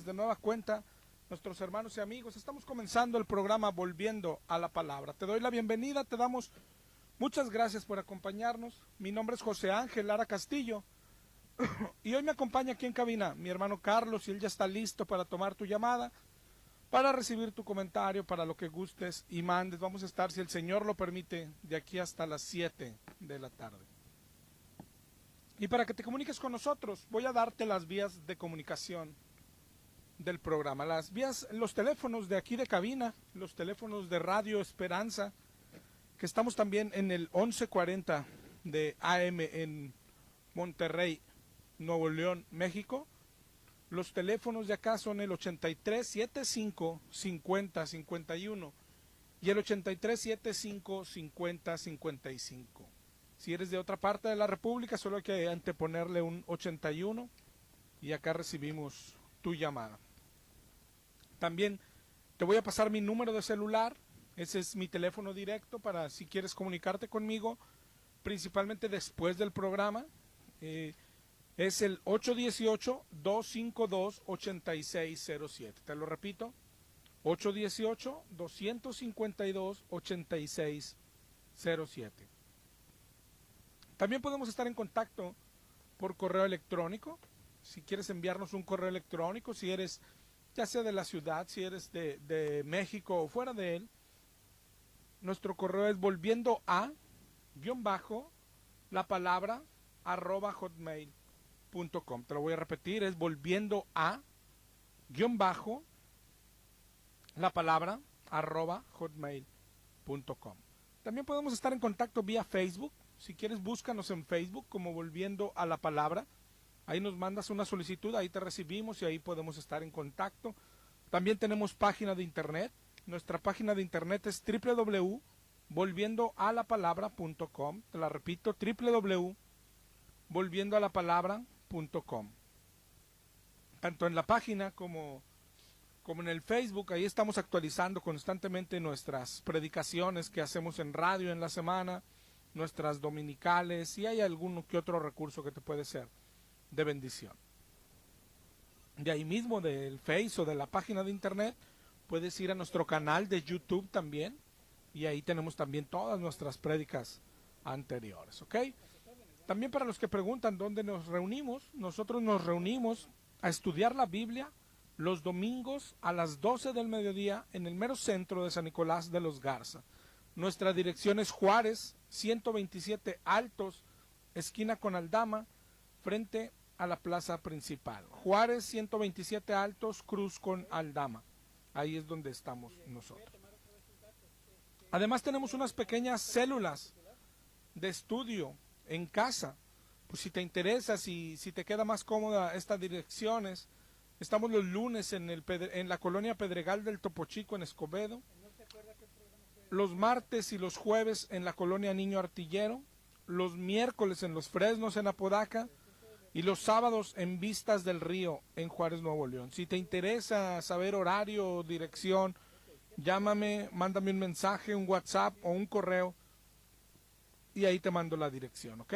de nueva cuenta, nuestros hermanos y amigos. Estamos comenzando el programa Volviendo a la Palabra. Te doy la bienvenida, te damos muchas gracias por acompañarnos. Mi nombre es José Ángel Lara Castillo y hoy me acompaña aquí en cabina mi hermano Carlos, y él ya está listo para tomar tu llamada, para recibir tu comentario, para lo que gustes y mandes. Vamos a estar, si el Señor lo permite, de aquí hasta las 7 de la tarde. Y para que te comuniques con nosotros, voy a darte las vías de comunicación del programa. Las vías, los teléfonos de aquí de cabina, los teléfonos de Radio Esperanza, que estamos también en el 1140 de AM en Monterrey, Nuevo León, México. Los teléfonos de acá son el 8375-5051 y el 8375-5055. Si eres de otra parte de la República, solo hay que anteponerle un 81 y acá recibimos tu llamada. También te voy a pasar mi número de celular. Ese es mi teléfono directo para si quieres comunicarte conmigo, principalmente después del programa. Es el 818-252-8607. Te lo repito, 818-252-8607. También podemos estar en contacto por correo electrónico. Si quieres enviarnos un correo electrónico, si eres ya sea de la ciudad, si eres de México o fuera de él, nuestro correo es volviendo a la palabra @hotmail.com. Te lo voy a repetir, es volviendo a la palabra @hotmail.com. También podemos estar en contacto vía Facebook. Si quieres, búscanos en Facebook como Volviendo a la Palabra. Ahí nos mandas una solicitud, ahí te recibimos y ahí podemos estar en contacto. También tenemos página de internet. Nuestra página de internet es www.volviendoalapalabra.com. Te la repito, www.volviendoalapalabra.com. Tanto en la página como en el Facebook, ahí estamos actualizando constantemente nuestras predicaciones que hacemos en radio en la semana, nuestras dominicales, y hay alguno que otro recurso que te puede ser de bendición. De ahí mismo del Face o de la página de internet puedes ir a nuestro canal de YouTube también, y ahí tenemos también todas nuestras prédicas anteriores, ¿ok? También para los que preguntan dónde nos reunimos, nosotros nos reunimos a estudiar la Biblia los domingos a las 12 del mediodía en el mero centro de San Nicolás de los Garza. Nuestra dirección es Juárez 127 Altos, esquina con Aldama, frente a la plaza principal. Juárez 127 Altos, cruz con Aldama. Ahí es donde estamos nosotros. Además tenemos unas pequeñas células de estudio en casa. Pues si te interesa, si te queda más cómoda estas direcciones, estamos los lunes en la colonia Pedregal del Topo Chico en Escobedo. Los martes y los jueves en la colonia Niño Artillero, los miércoles en Los Fresnos en Apodaca y los sábados en Vistas del Río en Juárez, Nuevo León. Si te interesa saber horario o dirección, llámame, mándame un mensaje, un WhatsApp o un correo y ahí te mando la dirección, ¿ok?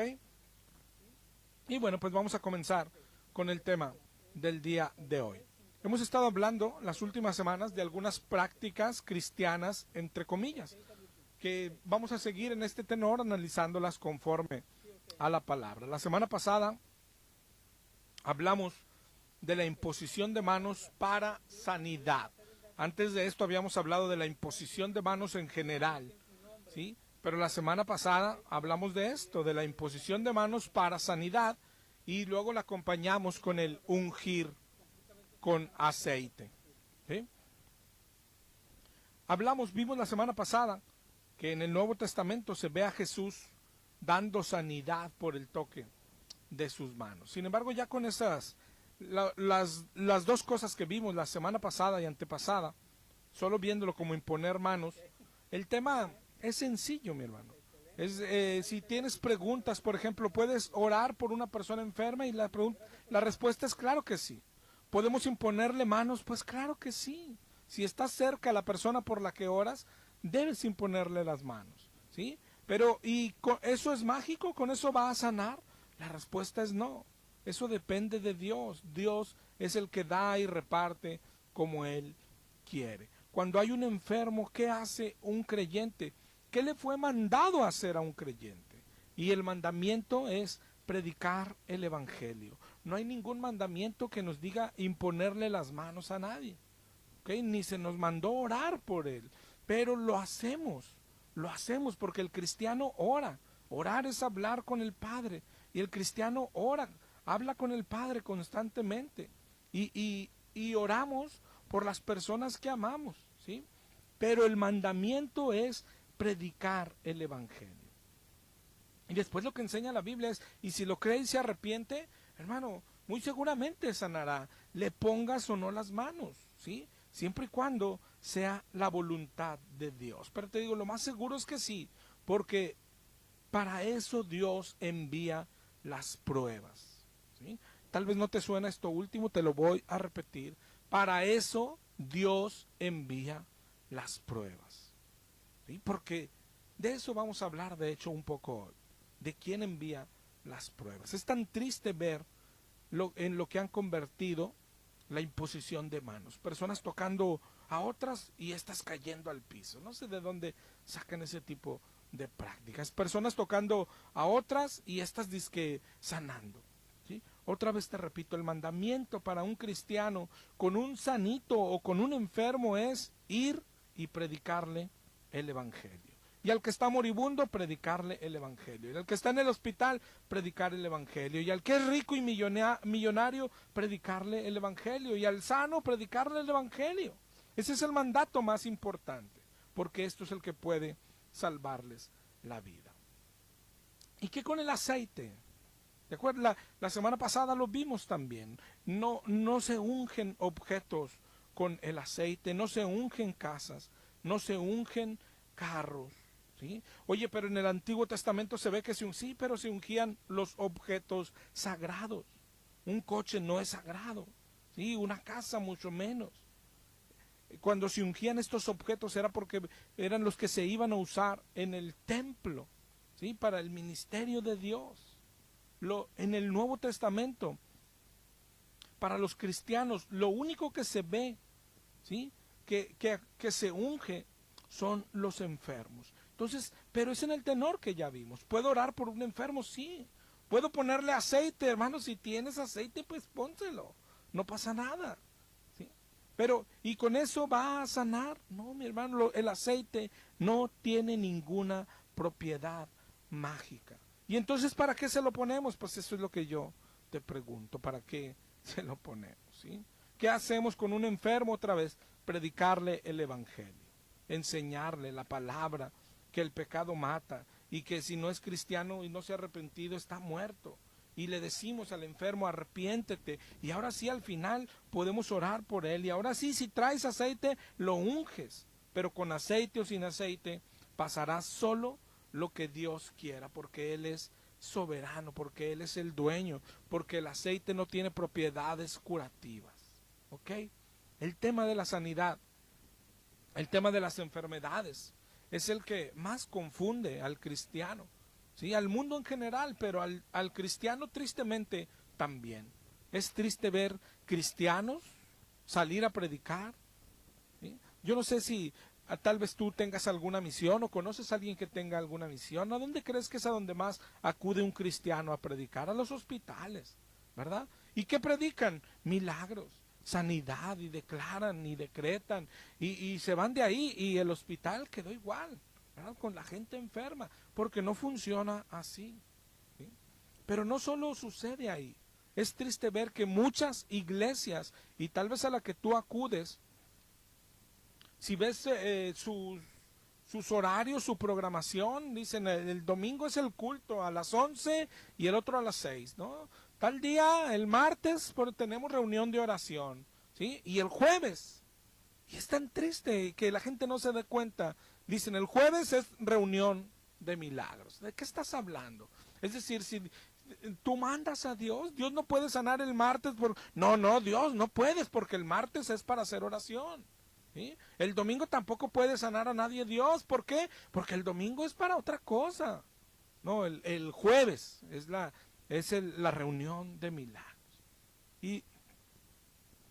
Y bueno, pues vamos a comenzar con el tema del día de hoy. Hemos estado hablando las últimas semanas de algunas prácticas cristianas, entre comillas, que vamos a seguir en este tenor analizándolas conforme a la palabra. La semana pasada hablamos de la imposición de manos para sanidad. Antes de esto habíamos hablado de la imposición de manos en general, ¿sí? Pero la semana pasada hablamos de esto, de la imposición de manos para sanidad, y luego la acompañamos con el ungir con aceite, ¿sí? Vimos la semana pasada que en el Nuevo Testamento se ve a Jesús dando sanidad por el toque de sus manos. Sin embargo, ya con esas, las dos cosas que vimos la semana pasada y antepasada, solo viéndolo como imponer manos, el tema es sencillo, mi hermano. Si tienes preguntas, por ejemplo, ¿puedes orar por una persona enferma? Y la respuesta es claro que sí. ¿Podemos imponerle manos? Pues claro que sí. Si estás cerca a la persona por la que oras, debes imponerle las manos, ¿sí? Pero, ¿y eso es mágico? ¿Con eso va a sanar? La respuesta es no. Eso depende de Dios. Dios es el que da y reparte como Él quiere. Cuando hay un enfermo, ¿qué hace un creyente? ¿Qué le fue mandado a hacer a un creyente? Y el mandamiento es predicar el evangelio. No hay ningún mandamiento que nos diga imponerle las manos a nadie, ¿okay? Ni se nos mandó orar por él, pero lo hacemos porque el cristiano ora. Orar es hablar con el Padre, y el cristiano ora, habla con el Padre constantemente, y oramos por las personas que amamos, ¿sí? Pero el mandamiento es predicar el evangelio. Y después lo que enseña la Biblia es, y si lo cree y se arrepiente, hermano, muy seguramente sanará, le pongas o no las manos, ¿sí? Siempre y cuando sea la voluntad de Dios. Pero te digo, lo más seguro es que sí, porque para eso Dios envía las pruebas, ¿sí? Tal vez no te suena esto último, te lo voy a repetir. Para eso Dios envía las pruebas, ¿sí? Porque de eso vamos a hablar, de hecho, un poco hoy, de quién envía las pruebas. Es tan triste ver en lo que han convertido la imposición de manos. Personas tocando a otras y estas cayendo al piso. No sé de dónde sacan ese tipo de prácticas. Personas tocando a otras y estas disque sanando, ¿sí? Otra vez te repito, el mandamiento para un cristiano con un sanito o con un enfermo es ir y predicarle el evangelio. Y al que está moribundo, predicarle el evangelio. Y al que está en el hospital, predicar el evangelio. Y al que es rico y millonario, predicarle el evangelio. Y al sano, predicarle el evangelio. Ese es el mandato más importante, porque esto es el que puede salvarles la vida. ¿Y qué con el aceite? ¿De acuerdo? La semana pasada lo vimos también. No se ungen objetos con el aceite, no se ungen casas, no se ungen carros, ¿sí? Oye, pero en el Antiguo Testamento se ve que sí, pero se ungían los objetos sagrados. Un coche no es sagrado, ¿sí? Una casa mucho menos. Cuando se ungían estos objetos era porque eran los que se iban a usar en el templo, ¿sí? Para el ministerio de Dios. En el Nuevo Testamento, para los cristianos, lo único que se ve, ¿sí? que se unge son los enfermos. Entonces, pero es en el tenor que ya vimos. ¿Puedo orar por un enfermo? Sí. ¿Puedo ponerle aceite, hermano? Si tienes aceite, pues pónselo. No pasa nada. ¿Sí? Pero, ¿y con eso va a sanar? No, mi hermano, el aceite no tiene ninguna propiedad mágica. Y entonces, ¿para qué se lo ponemos? Pues eso es lo que yo te pregunto. ¿Para qué se lo ponemos? ¿Sí? ¿Qué hacemos con un enfermo otra vez? Predicarle el evangelio, enseñarle la palabra, que el pecado mata y que si no es cristiano y no se ha arrepentido está muerto. Y le decimos al enfermo, arrepiéntete. Y ahora sí, al final podemos orar por él. Y ahora sí, si traes aceite, lo unges. Pero con aceite o sin aceite, pasará solo lo que Dios quiera, porque Él es soberano, porque Él es el dueño, porque el aceite no tiene propiedades curativas. ¿Ok? El tema de la sanidad, el tema de las enfermedades, es el que más confunde al cristiano, ¿sí? Al mundo en general, pero al cristiano tristemente también. Es triste ver cristianos salir a predicar, ¿sí? Yo no sé si tal vez tú tengas alguna misión o conoces a alguien que tenga alguna misión. ¿A dónde crees que es a donde más acude un cristiano a predicar? A los hospitales, ¿verdad? ¿Y qué predican? Milagros, sanidad, y declaran y decretan y se van de ahí y el hospital quedó igual, ¿verdad? Con la gente enferma, porque no funciona así, ¿sí? Pero no solo sucede ahí. Es triste ver que muchas iglesias, y tal vez a la que tú acudes, si ves sus horarios, su programación, dicen el domingo es el culto a las 11 y el otro a las 6, ¿no? Tal día, el martes, tenemos reunión de oración, ¿sí? Y el jueves, y es tan triste que la gente no se dé cuenta, dicen el jueves es reunión de milagros. ¿De qué estás hablando? Es decir, si tú mandas a Dios, Dios no puede sanar el martes. No, Dios, no puedes, porque el martes es para hacer oración. ¿Sí? El domingo tampoco puede sanar a nadie Dios. ¿Por qué? Porque el domingo es para otra cosa. No, el jueves es es la reunión de milagros. Y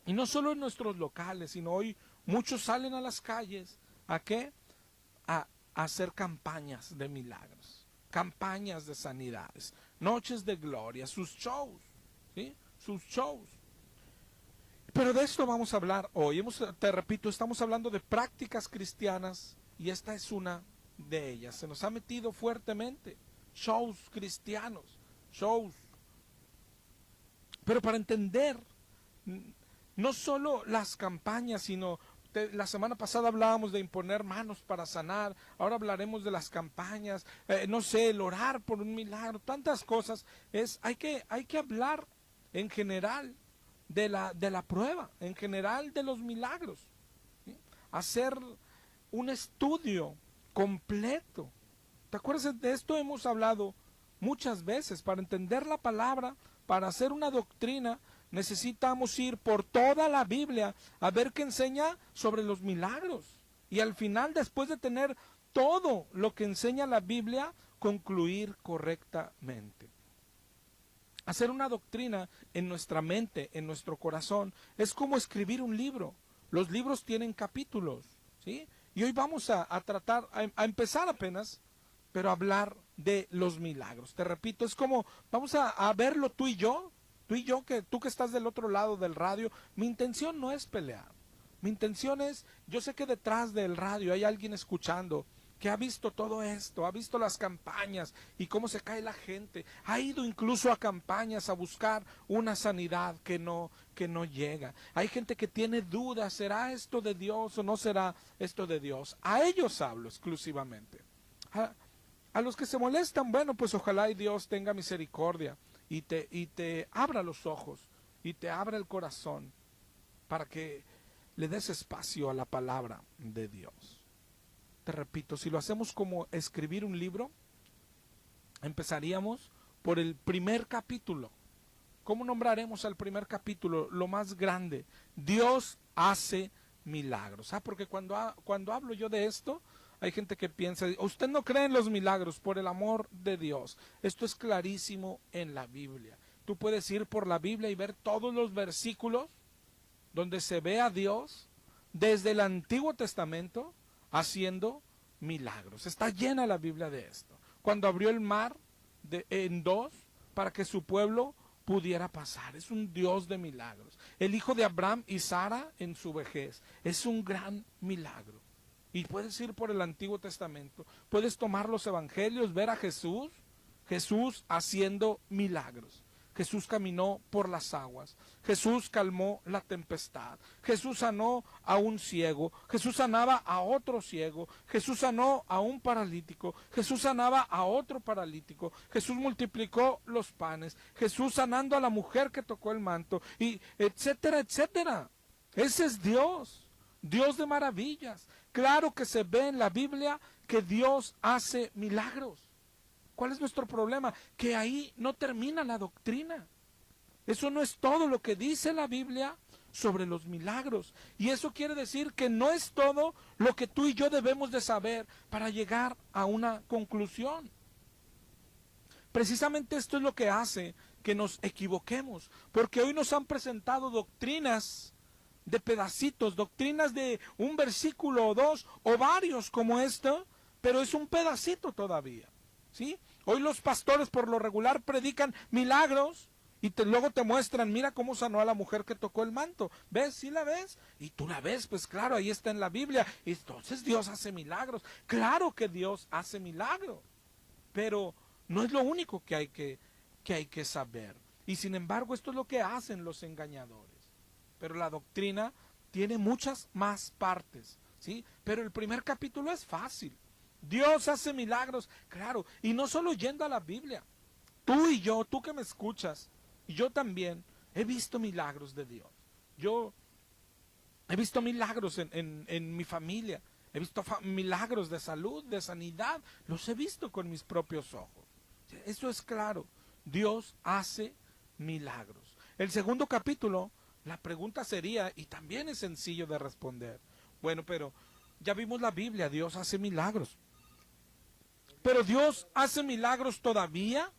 no solo en nuestros locales, sino hoy muchos salen a las calles. ¿A qué? A hacer campañas de milagros, campañas de sanidades, noches de gloria, sus shows, ¿sí? Sus shows. Pero de esto vamos a hablar hoy. Te repito, estamos hablando de prácticas cristianas y esta es una de ellas. Se nos ha metido fuertemente. Shows cristianos, shows. Pero para entender no solo las campañas, sino la semana pasada hablábamos de imponer manos para sanar, ahora hablaremos de las campañas, no sé, el orar por un milagro, tantas cosas. Hay que hablar en general de la prueba, en general de los milagros, ¿sí? Hacer un estudio completo. ¿Te acuerdas de esto? Hemos hablado muchas veces. Para entender la palabra, para hacer una doctrina, necesitamos ir por toda la Biblia a ver qué enseña sobre los milagros. Y al final, después de tener todo lo que enseña la Biblia, concluir correctamente. Hacer una doctrina en nuestra mente, en nuestro corazón, es como escribir un libro. Los libros tienen capítulos, ¿sí? Y hoy vamos a tratar, a empezar apenas, pero a hablar de los milagros. Te repito, es como, vamos a verlo tú y yo, tú que estás del otro lado del radio. Mi intención no es pelear. Mi intención es, yo sé que detrás del radio hay alguien escuchando que ha visto todo esto, ha visto las campañas y cómo se cae la gente, ha ido incluso a campañas a buscar una sanidad que no llega. Hay gente que tiene dudas, ¿será esto de Dios o no será esto de Dios? A ellos hablo exclusivamente. A los que se molestan, bueno, pues ojalá y Dios tenga misericordia y te abra los ojos y te abra el corazón para que le des espacio a la palabra de Dios. Te repito, si lo hacemos como escribir un libro, empezaríamos por el primer capítulo. ¿Cómo nombraremos al primer capítulo? Lo más grande. Dios hace milagros. Porque cuando hablo yo de esto, hay gente que piensa, usted no cree en los milagros, por el amor de Dios. Esto es clarísimo en la Biblia. Tú puedes ir por la Biblia y ver todos los versículos donde se ve a Dios desde el Antiguo Testamento haciendo milagros. Está llena la Biblia de esto. Cuando abrió el mar en dos para que su pueblo pudiera pasar. Es un Dios de milagros. El hijo de Abraham y Sara en su vejez. Es un gran milagro. Y puedes ir por el Antiguo Testamento. Puedes tomar los evangelios, ver a Jesús haciendo milagros. Jesús caminó por las aguas. Jesús calmó la tempestad. Jesús sanó a un ciego. Jesús sanaba a otro ciego. Jesús sanó a un paralítico. Jesús sanaba a otro paralítico. Jesús multiplicó los panes. Jesús sanando a la mujer que tocó el manto. Y etcétera, etcétera. Ese es Dios. Dios de maravillas. Claro que se ve en la Biblia que Dios hace milagros. ¿Cuál es nuestro problema? Que ahí no termina la doctrina. Eso no es todo lo que dice la Biblia sobre los milagros. Y eso quiere decir que no es todo lo que tú y yo debemos de saber para llegar a una conclusión. Precisamente esto es lo que hace que nos equivoquemos. Porque hoy nos han presentado doctrinas de pedacitos, doctrinas de un versículo o dos o varios como esto, pero es un pedacito todavía. ¿Sí? Hoy los pastores por lo regular predican milagros y luego te muestran, mira cómo sanó a la mujer que tocó el manto. ¿Ves? ¿Sí la ves? Y tú la ves, pues claro, ahí está en la Biblia. Entonces Dios hace milagros. Claro que Dios hace milagros. Pero no es lo único que hay que saber. Y sin embargo, esto es lo que hacen los engañadores. Pero la doctrina tiene muchas más partes, ¿sí? Pero el primer capítulo es fácil. Dios hace milagros, claro, y no solo yendo a la Biblia. Tú y yo, tú que me escuchas, y yo también, he visto milagros de Dios. Yo he visto milagros en mi familia, he visto milagros de salud, de sanidad, los he visto con mis propios ojos. Eso es claro, Dios hace milagros. El segundo capítulo, la pregunta sería, y también es sencillo de responder, bueno, pero ya vimos la Biblia, Dios hace milagros. Pero Dios hace milagros todavía.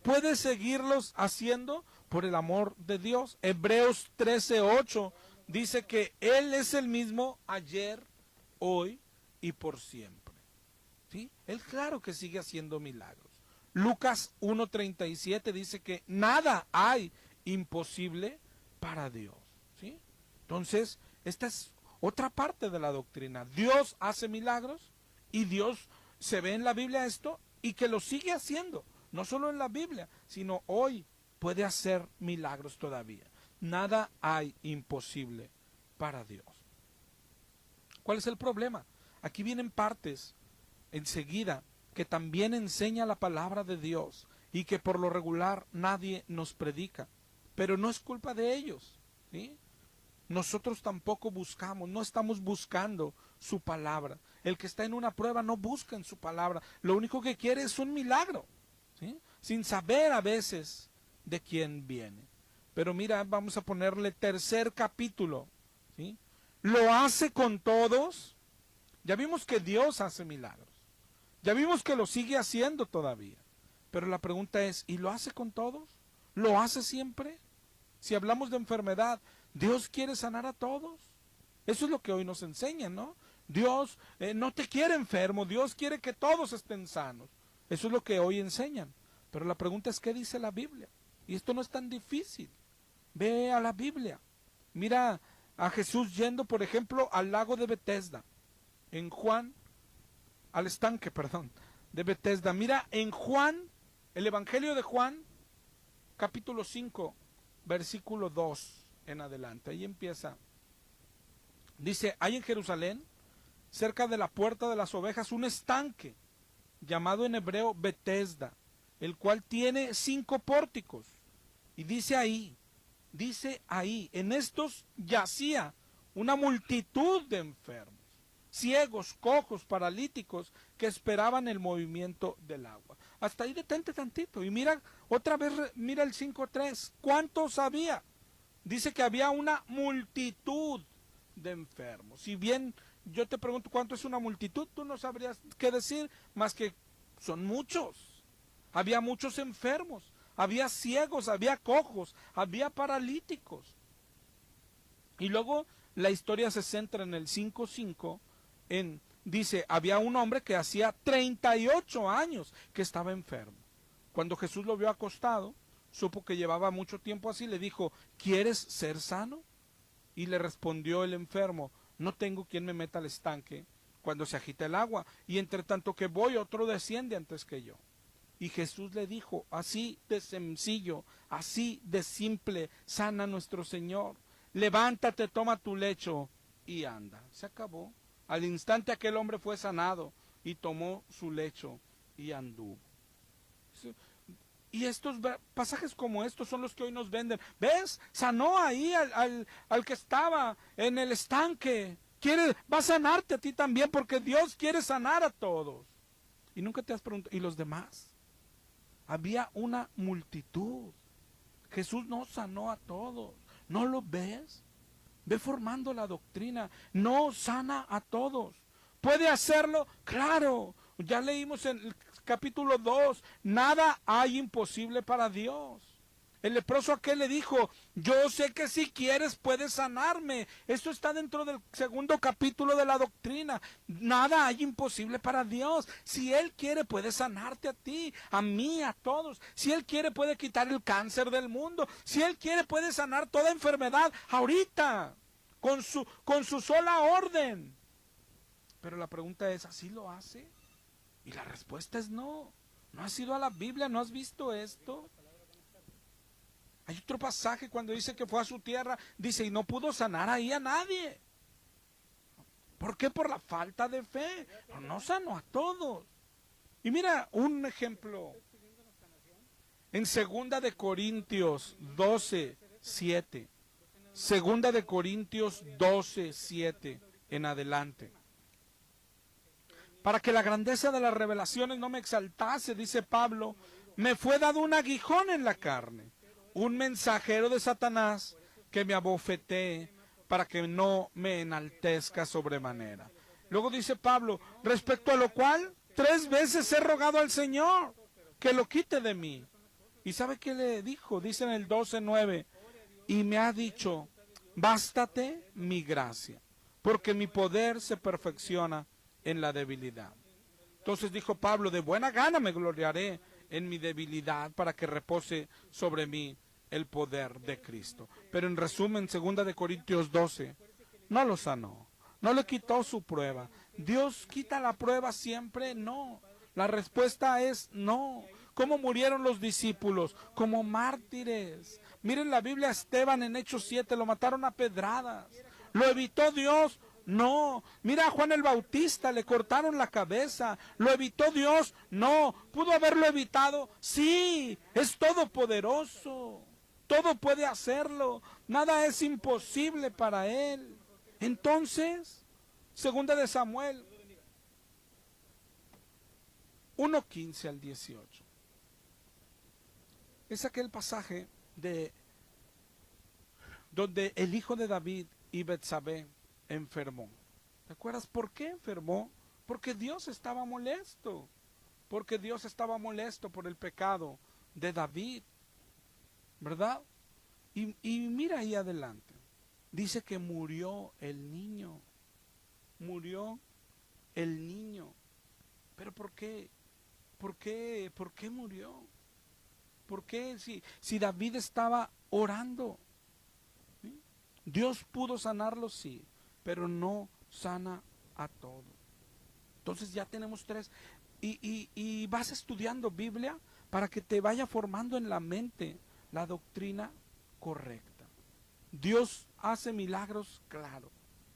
puede seguirlos haciendo por el amor de Dios. Hebreos 13:8 dice que Él es el mismo ayer, hoy y por siempre. ¿Sí? Él claro que sigue haciendo milagros. Lucas 1:37 dice que nada hay imposible para Dios. ¿Sí? Entonces, esta es otra parte de la doctrina. Dios hace milagros y Dios se ve en la Biblia esto y que lo sigue haciendo. No solo en la Biblia, sino hoy puede hacer milagros todavía. Nada hay imposible para Dios. ¿Cuál es el problema? Aquí vienen partes enseguida que también enseña la palabra de Dios y que por lo regular nadie nos predica. Pero no es culpa de ellos, ¿sí? Nosotros tampoco buscamos, no estamos buscando su palabra. El que está en una prueba no busca en su palabra. Lo único que quiere es un milagro, ¿sí? Sin saber a veces de quién viene. Pero mira, vamos a ponerle tercer capítulo, ¿sí? Lo hace con todos. Ya vimos que Dios hace milagros. Ya vimos que lo sigue haciendo todavía. Pero la pregunta es, ¿y lo hace con todos? ¿Lo hace siempre? Si hablamos de enfermedad, ¿Dios quiere sanar a todos? Eso es lo que hoy nos enseñan, ¿no? Dios no te quiere enfermo, Dios quiere que todos estén sanos. Eso es lo que hoy enseñan. Pero la pregunta es, ¿qué dice la Biblia? Y esto no es tan difícil. Ve a la Biblia. Mira a Jesús yendo, por ejemplo, al lago de Betesda. En Juan, al estanque, perdón, de Betesda. Mira en Juan, el Evangelio de Juan, capítulo 5, versículo 2 en adelante. Ahí empieza. Dice, hay en Jerusalén, cerca de la puerta de las ovejas, un estanque, llamado en hebreo Betesda, el cual tiene 5 pórticos. Y dice ahí, en estos yacía una multitud de enfermos, ciegos, cojos, paralíticos, que esperaban el movimiento del agua. Hasta ahí detente tantito y mira, otra vez mira el 5:3. ¿Cuántos había? Dice que había una multitud de enfermos. Si bien yo te pregunto cuánto es una multitud, tú no sabrías qué decir, más que son muchos. Había muchos enfermos, había ciegos, había cojos, había paralíticos. Y luego la historia se centra en el 5:5, dice, había un hombre que hacía 38 años que estaba enfermo. Cuando Jesús lo vio acostado, supo que llevaba mucho tiempo así, le dijo, ¿quieres ser sano? Y le respondió el enfermo, no tengo quien me meta al estanque cuando se agita el agua, y entre tanto que voy, otro desciende antes que yo. Y Jesús le dijo, así de sencillo, así de simple, sana nuestro Señor. Levántate, toma tu lecho y anda. Se acabó. Al instante aquel hombre fue sanado y tomó su lecho y anduvo. Y estos pasajes como estos son los que hoy nos venden. ¿Ves? Sanó ahí al que estaba en el estanque. Va a sanarte a ti también porque Dios quiere sanar a todos. Y nunca te has preguntado, ¿y los demás? Había una multitud. Jesús no sanó a todos. ¿No lo ves? Ve formando la doctrina. No sana a todos. ¿Puede hacerlo? Claro. Ya leímos en el capítulo 2. Nada hay imposible para Dios. El leproso aquel le dijo, yo sé que si quieres puedes sanarme. Esto está dentro del segundo capítulo de la doctrina. Nada hay imposible para Dios. Si Él quiere puede sanarte a ti, a mí, a todos. Si Él quiere puede quitar el cáncer del mundo. Si Él quiere puede sanar toda enfermedad ahorita, con su sola orden. Pero la pregunta es, ¿así lo hace? Y la respuesta es no. ¿No has ido a la Biblia? ¿No has visto esto? Hay otro pasaje cuando dice que fue a su tierra, dice, y no pudo sanar ahí a nadie. ¿Por qué? Por la falta de fe. Pero no sanó a todos. Y mira un ejemplo. En 2 de Corintios 12:7. 2 de Corintios 12:7 en adelante. Para que la grandeza de las revelaciones no me exaltase, dice Pablo, me fue dado un aguijón en la carne, un mensajero de Satanás que me abofetee para que no me enaltezca sobremanera. Luego dice Pablo, respecto a lo cual 3 veces he rogado al Señor que lo quite de mí. ¿Y sabe qué le dijo? Dice en el 12:9, y me ha dicho, bástate mi gracia, porque mi poder se perfecciona en la debilidad. Entonces dijo Pablo, de buena gana me gloriaré en mi debilidad para que repose sobre mí el poder de Cristo. Pero en resumen, 2 Corintios 12, no lo sanó, no le quitó su prueba. ¿Dios quita la prueba siempre? No. La respuesta es no. ¿Cómo murieron los discípulos? Como mártires. Miren la Biblia, Esteban en Hechos 7 lo mataron a pedradas. ¿Lo evitó Dios? No. Mira a Juan el Bautista, le cortaron la cabeza. ¿Lo evitó Dios? No. ¿Pudo haberlo evitado? Sí. Es todopoderoso. Todo puede hacerlo. Nada es imposible para Él. Entonces, 2 Samuel 1:15 al 18. Es aquel pasaje de donde el hijo de David y Betsabé enfermó. ¿Te acuerdas por qué enfermó? Porque Dios estaba molesto. Porque Dios estaba molesto por el pecado de David, ¿verdad? Y mira ahí adelante. Dice que murió el niño. Murió el niño. ¿Pero por qué? ¿Por qué? ¿Por qué murió? ¿Por qué? Si David estaba orando. ¿Sí? Dios pudo sanarlo, sí, pero no sana a todos. Entonces ya tenemos tres. Y vas estudiando Biblia para que te vaya formando en la mente la doctrina correcta. Dios hace milagros, claro.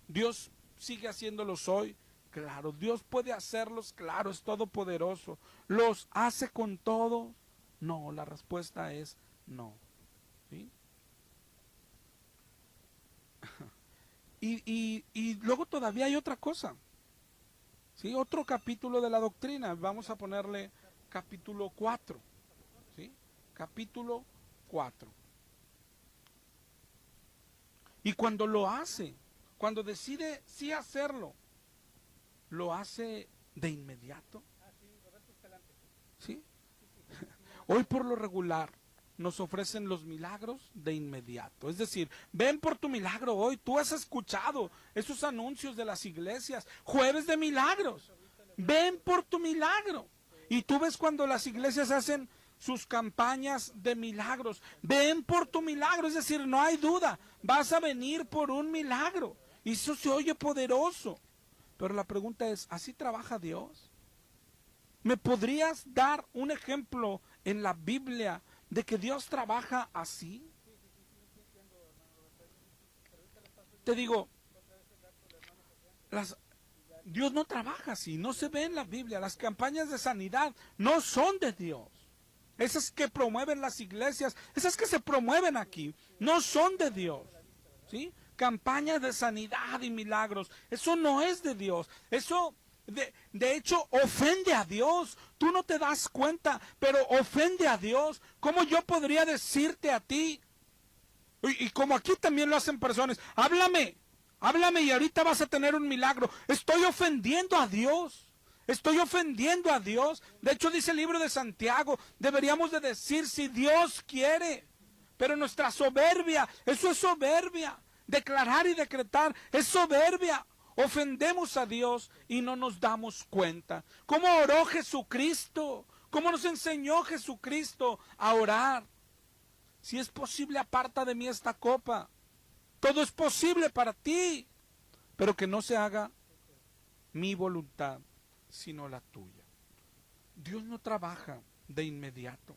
Dios sigue haciéndolos hoy, claro. Dios puede hacerlos, claro, es todopoderoso. ¿Los hace con todo? No, la respuesta es no. ¿Sí? Y luego todavía hay otra cosa. ¿Sí? Otro capítulo de la doctrina. Vamos a ponerle capítulo 4. ¿Sí? Capítulo 4. Y cuando lo hace, cuando decide sí hacerlo, lo hace de inmediato. ¿Sí? Hoy por lo regular nos ofrecen los milagros de inmediato. Es decir, ven por tu milagro hoy. Tú has escuchado esos anuncios de las iglesias, jueves de milagros. Ven por tu milagro. Y tú ves cuando las iglesias hacen sus campañas de milagros. Ven por tu milagro, es decir, no hay duda, vas a venir por un milagro. Y eso se oye poderoso. Pero la pregunta es, ¿así trabaja Dios? ¿Me podrías dar un ejemplo en la Biblia de que Dios trabaja así? Te digo, Dios no trabaja así, no se ve en la Biblia. Las campañas de sanidad no son de Dios. Esas que promueven las iglesias, esas que se promueven aquí, no son de Dios. ¿Sí? Campañas de sanidad y milagros, eso no es de Dios. Eso, de hecho, ofende a Dios. Tú no te das cuenta, pero ofende a Dios. ¿Cómo yo podría decirte a ti? Y como aquí también lo hacen personas, háblame y ahorita vas a tener un milagro. Estoy ofendiendo a Dios. Estoy ofendiendo a Dios. De hecho, dice el libro de Santiago, deberíamos de decir si Dios quiere. Pero nuestra soberbia, eso es soberbia. Declarar y decretar es soberbia. Ofendemos a Dios y no nos damos cuenta. ¿Cómo oró Jesucristo? ¿Cómo nos enseñó Jesucristo a orar? Si es posible, aparta de mí esta copa. Todo es posible para ti, pero que no se haga mi voluntad, sino la tuya. Dios no trabaja de inmediato.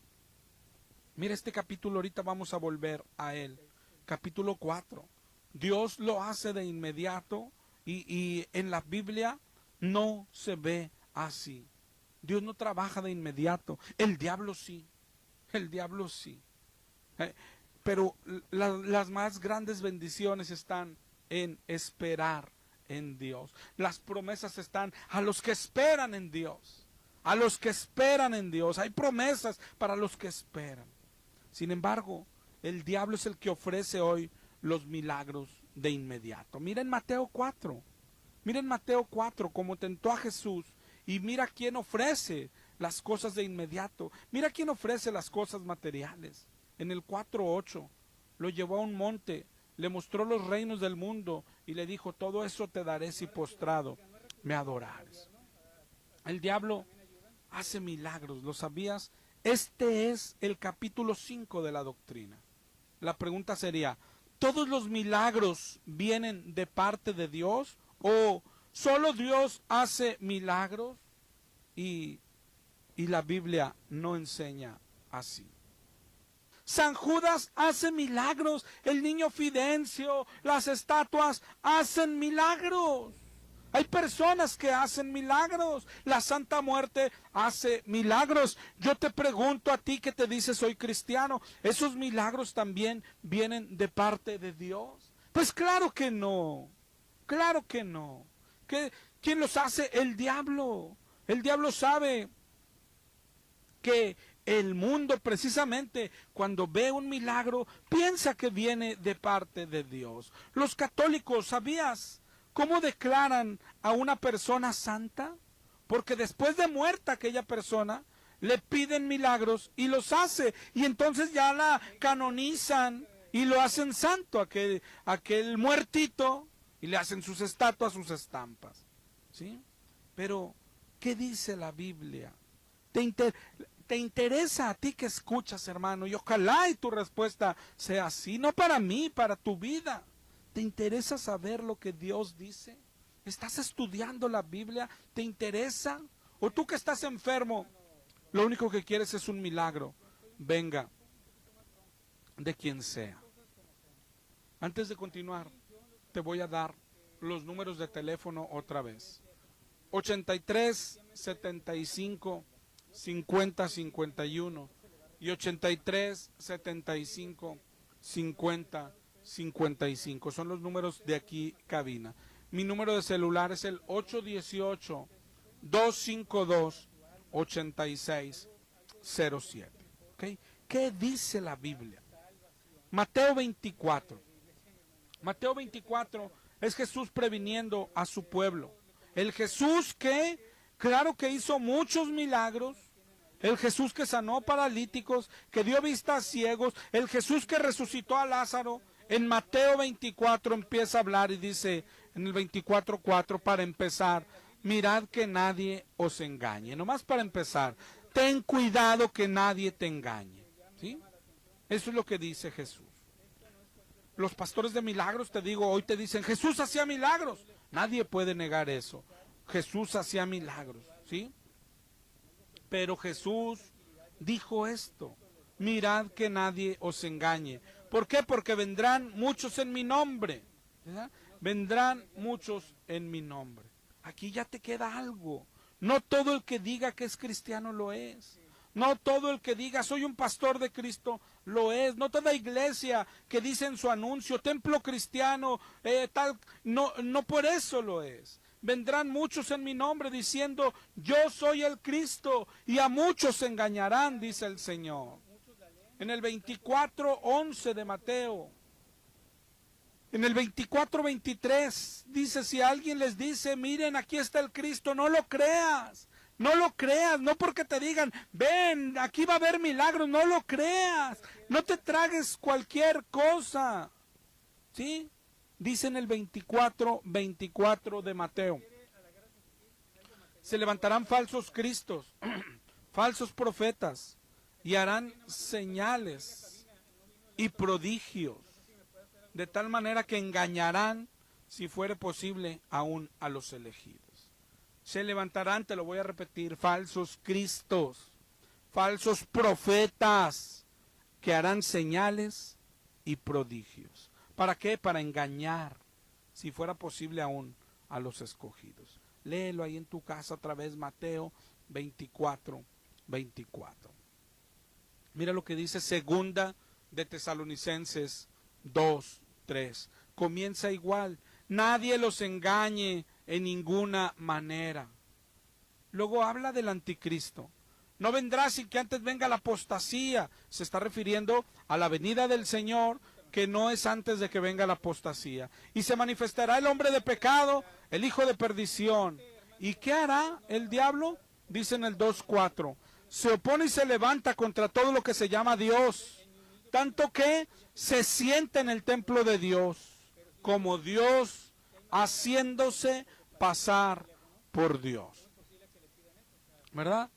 Mira este capítulo, ahorita vamos a volver a él. Capítulo 4. Dios lo hace de inmediato y en la Biblia no se ve así. Dios no trabaja de inmediato. El diablo sí. El diablo sí. Pero las más grandes bendiciones están en esperar en Dios. Las promesas están a los que esperan en Dios. A los que esperan en Dios. Hay promesas para los que esperan. Sin embargo, el diablo es el que ofrece hoy los milagros de inmediato. Miren Mateo 4. Miren Mateo 4, como tentó a Jesús. Y mira quién ofrece las cosas de inmediato. Mira quién ofrece las cosas materiales. En el 4:8 lo llevó a un monte, le mostró los reinos del mundo y le dijo, todo eso te daré si postrado me adorares. El diablo hace milagros, ¿lo sabías? Este es el capítulo 5 de la doctrina. La pregunta sería, ¿todos los milagros vienen de parte de Dios o solo Dios hace milagros? Y la Biblia no enseña así. San Judas hace milagros, el niño Fidencio, las estatuas hacen milagros. Hay personas que hacen milagros, la Santa Muerte hace milagros. Yo te pregunto a ti que te dices soy cristiano, ¿esos milagros también vienen de parte de Dios? Pues claro que no, claro que no. ¿Quién los hace? El diablo. El diablo sabe que el mundo precisamente cuando ve un milagro piensa que viene de parte de Dios. Los católicos, ¿sabías cómo declaran a una persona santa? Porque después de muerta aquella persona le piden milagros y los hace, y entonces ya la canonizan y lo hacen santo aquel muertito, y le hacen sus estatuas, sus estampas, ¿sí? Pero ¿qué dice la Biblia? ¿Te interesa a ti que escuchas, hermano? Y ojalá y tu respuesta sea así, no para mí, para tu vida. ¿Te interesa saber lo que Dios dice? ¿Estás estudiando la Biblia? ¿Te interesa? ¿O tú que estás enfermo, lo único que quieres es un milagro? Venga, de quien sea. Antes de continuar, te voy a dar los números de teléfono otra vez. 83 75 50 51 y 83 75 50 55. Son los números de aquí cabina. Mi número de celular es el 818 252 8607. ¿Okay? ¿Qué dice la Biblia? Mateo 24. Mateo 24 es Jesús previniendo a su pueblo. El Jesús que, claro que hizo muchos milagros, el Jesús que sanó paralíticos, que dio vista a ciegos, el Jesús que resucitó a Lázaro. En Mateo 24 empieza a hablar y dice, en el 24:4, para empezar, mirad que nadie os engañe. Nomás para empezar, ten cuidado que nadie te engañe. ¿Sí? Eso es lo que dice Jesús. Los pastores de milagros, te digo, hoy te dicen, Jesús hacía milagros. Nadie puede negar eso. Jesús hacía milagros, ¿sí? Pero Jesús dijo esto, mirad que nadie os engañe. ¿Por qué? Porque vendrán muchos en mi nombre, ¿verdad? Vendrán muchos en mi nombre. Aquí ya te queda algo. No todo el que diga que es cristiano lo es. No todo el que diga soy un pastor de Cristo lo es. No toda iglesia que dice en su anuncio templo cristiano tal, no por eso lo es. Vendrán muchos en mi nombre diciendo yo soy el Cristo y a muchos se engañarán, dice el Señor. En el 24:11 de Mateo. En el 24:23 dice, si alguien les dice, miren, aquí está el Cristo, no lo creas. No lo creas, no porque te digan, ven, aquí va a haber milagros, no lo creas. No te tragues cualquier cosa. ¿Sí? Dice en el 24:24 de Mateo. Se levantarán falsos cristos, falsos profetas, y harán señales y prodigios, de tal manera que engañarán, si fuere posible, aún a los elegidos. Se levantarán, te lo voy a repetir, falsos cristos, falsos profetas, que harán señales y prodigios. ¿Para qué? Para engañar, si fuera posible aún, a los escogidos. Léelo ahí en tu casa otra vez, Mateo 24:24. Mira lo que dice segunda de Tesalonicenses 2:3. Comienza igual. Nadie los engañe en ninguna manera. Luego habla del anticristo. No vendrá sin que antes venga la apostasía. Se está refiriendo a la venida del Señor, que no es antes de que venga la apostasía. Y se manifestará el hombre de pecado, el hijo de perdición. ¿Y qué hará el diablo? dice en el 2:4, se opone y se levanta contra todo lo que se llama Dios, tanto que se sienta en el templo de Dios, como Dios, haciéndose pasar por Dios. ¿Verdad?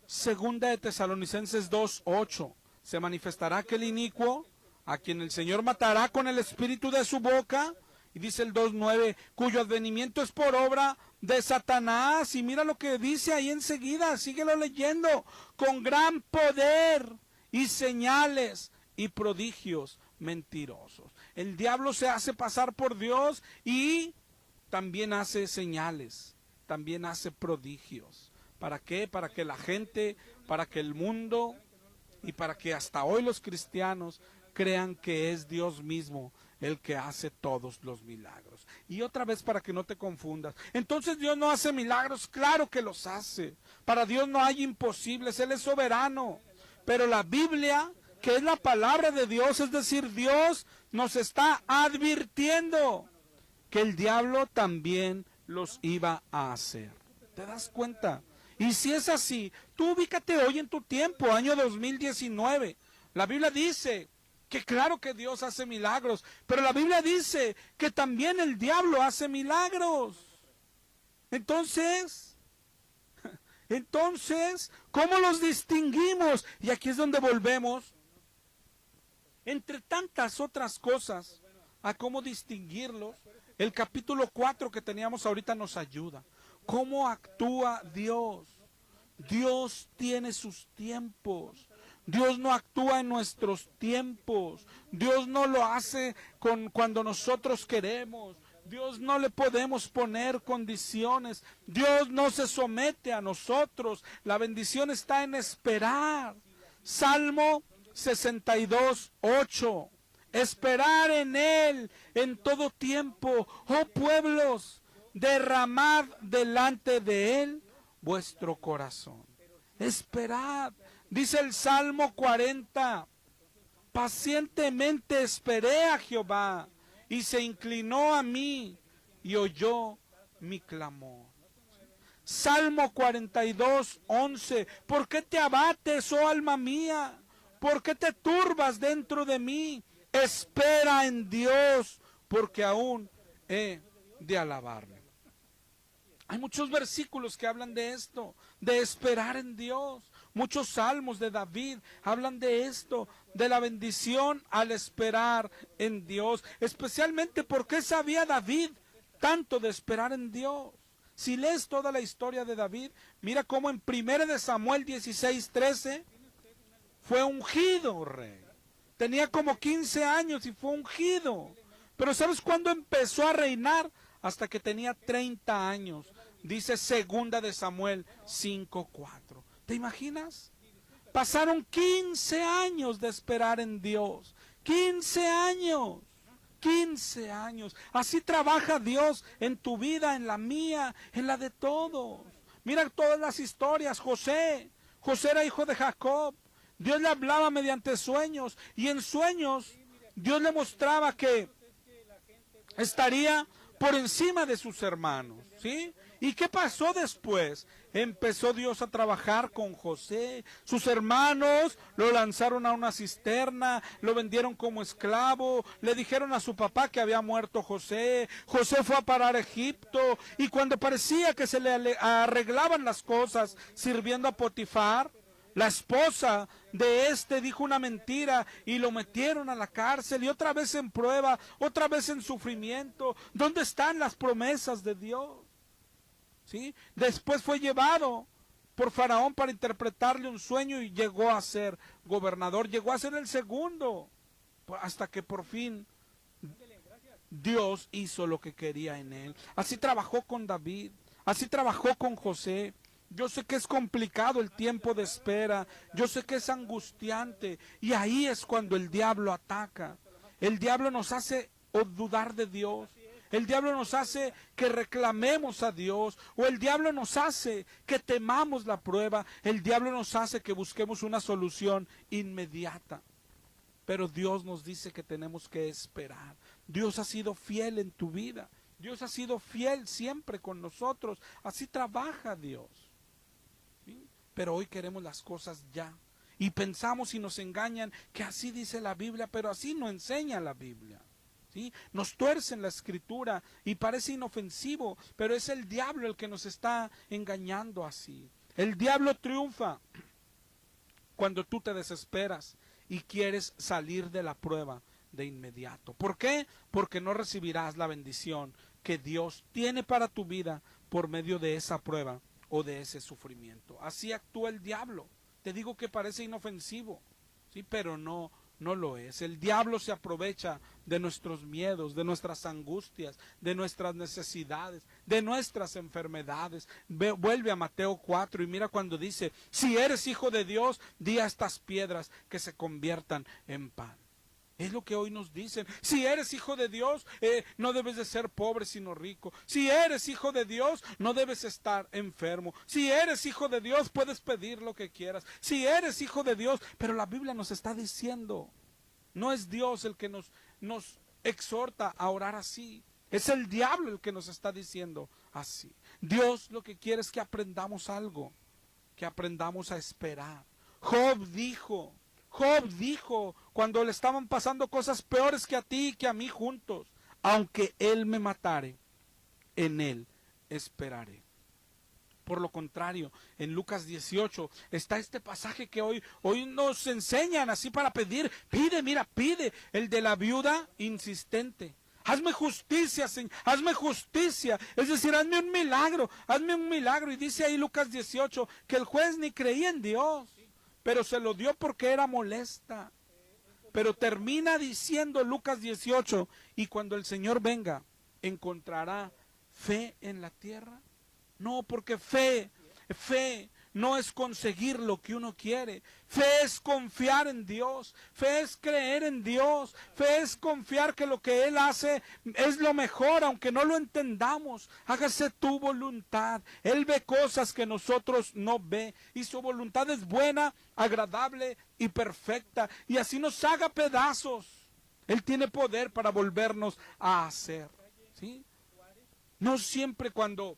Segunda de Tesalonicenses 2:8, se manifestará aquel inicuo, a quien el Señor matará con el espíritu de su boca. Y dice el 2:9, cuyo advenimiento es por obra de Satanás. Y mira lo que dice ahí enseguida, síguelo leyendo, con gran poder y señales y prodigios mentirosos. El diablo se hace pasar por Dios y también hace señales, también hace prodigios. ¿Para qué? Para que la gente, para que el mundo y para que hasta hoy los cristianos crean que es Dios mismo el que hace todos los milagros. Y otra vez, para que no te confundas, entonces Dios no hace milagros. Claro que los hace. Para Dios no hay imposibles, Él es soberano. Pero la Biblia, que es la palabra de Dios, es decir, Dios nos está advirtiendo que el diablo también los iba a hacer. ¿Te das cuenta? Y si es así, tú ubícate hoy en tu tiempo, año 2019. La Biblia dice que claro que Dios hace milagros, pero la Biblia dice que también el diablo hace milagros. Entonces, ¿cómo los distinguimos? Y aquí es donde volvemos, entre tantas otras cosas, a cómo distinguirlos. El capítulo 4 que teníamos ahorita nos ayuda. ¿Cómo actúa Dios? Dios tiene sus tiempos. Dios no actúa en nuestros tiempos. Dios no lo hace cuando nosotros queremos. Dios no le podemos poner condiciones. Dios no se somete a nosotros. La bendición está en esperar. Salmo 62:8. Esperar en Él en todo tiempo. Oh pueblos, derramad delante de Él vuestro corazón. Esperad. Dice el Salmo 40, pacientemente esperé a Jehová, y se inclinó a mí, y oyó mi clamor. Salmo 42:11, ¿por qué te abates, oh alma mía? ¿Por qué te turbas dentro de mí? Espera en Dios, porque aún he de alabarme. Hay muchos versículos que hablan de esto, de esperar en Dios. Muchos salmos de David hablan de esto, de la bendición al esperar en Dios. Especialmente porque sabía David tanto de esperar en Dios. Si lees toda la historia de David, mira cómo en 1 Samuel 16:13 fue ungido rey. Tenía como 15 años y fue ungido. Pero ¿sabes cuándo empezó a reinar? Hasta que tenía 30 años. Dice 2 de Samuel 5:4. ¿Te imaginas? Pasaron 15 años de esperar en Dios. 15 años. 15 años. Así trabaja Dios en tu vida, en la mía, en la de todos. Mira todas las historias. José era hijo de Jacob. Dios le hablaba mediante sueños, y en sueños Dios le mostraba que estaría por encima de sus hermanos, ¿sí? ¿Y qué pasó después? Empezó Dios a trabajar con José. Sus hermanos lo lanzaron a una cisterna, lo vendieron como esclavo, le dijeron a su papá que había muerto José. José fue a parar a Egipto, y cuando parecía que se le arreglaban las cosas sirviendo a Potifar, la esposa de dijo una mentira y lo metieron a la cárcel, y otra vez en prueba, otra vez en sufrimiento. ¿Dónde están las promesas de Dios? ¿Sí? Después fue llevado por Faraón para interpretarle un sueño, y llegó a ser gobernador, llegó a ser el segundo, hasta que por fin Dios hizo lo que quería en él. Así trabajó con David, así trabajó con José. Yo sé que es complicado el tiempo de espera, yo sé que es angustiante, y ahí es cuando el diablo ataca. El diablo nos hace dudar de Dios, el diablo nos hace que reclamemos a Dios, o el diablo nos hace que temamos la prueba, el diablo nos hace que busquemos una solución inmediata. Pero Dios nos dice que tenemos que esperar. Dios ha sido fiel en tu vida, Dios ha sido fiel siempre con nosotros, así trabaja Dios. pero hoy queremos las cosas ya. Y pensamos y nos engañan que así dice la Biblia, pero así no enseña la Biblia. ¿Sí? Nos tuercen la escritura y parece inofensivo, pero es el diablo el que nos está engañando así. El diablo triunfa cuando tú te desesperas y quieres salir de la prueba de inmediato. ¿Por qué? Porque no recibirás la bendición que Dios tiene para tu vida por medio de esa prueba o de ese sufrimiento. Así actúa el diablo. Te digo que parece inofensivo, ¿sí? Pero no lo es. El diablo se aprovecha de nuestros miedos, de nuestras angustias, de nuestras necesidades, de nuestras enfermedades. Vuelve a Mateo 4 y mira cuando dice, si eres hijo de Dios, di a estas piedras que se conviertan en pan. Es lo que hoy nos dicen. Si eres hijo de Dios, no debes de ser pobre sino rico. Si eres hijo de Dios, no debes estar enfermo. Si eres hijo de Dios, puedes pedir lo que quieras. Si eres hijo de Dios, pero la Biblia nos está diciendo, no es Dios el que nos exhorta a orar así. Es el diablo el que nos está diciendo así. Dios lo que quiere es que aprendamos algo, que aprendamos a esperar. Job dijo, cuando le estaban pasando cosas peores que a ti y que a mí juntos, aunque él me matare, en él esperaré. Por lo contrario, en Lucas 18 está este pasaje que hoy nos enseñan así para pedir. Pide, el de la viuda insistente. Hazme justicia, Señor, hazme justicia. Es decir, hazme un milagro. Y dice ahí Lucas 18 que el juez ni creía en Dios, pero se lo dio porque era molesta. Pero termina diciendo Lucas 18, y cuando el Señor venga, ¿encontrará fe en la tierra? No, porque fe no es conseguir lo que uno quiere. Fe es confiar en Dios. Fe es creer en Dios. Fe es confiar que lo que Él hace es lo mejor, aunque no lo entendamos. Hágase tu voluntad. Él ve cosas que nosotros no ve. Y su voluntad es buena, agradable y perfecta. Y así nos haga pedazos. Él tiene poder para volvernos a hacer. ¿Sí? No siempre cuando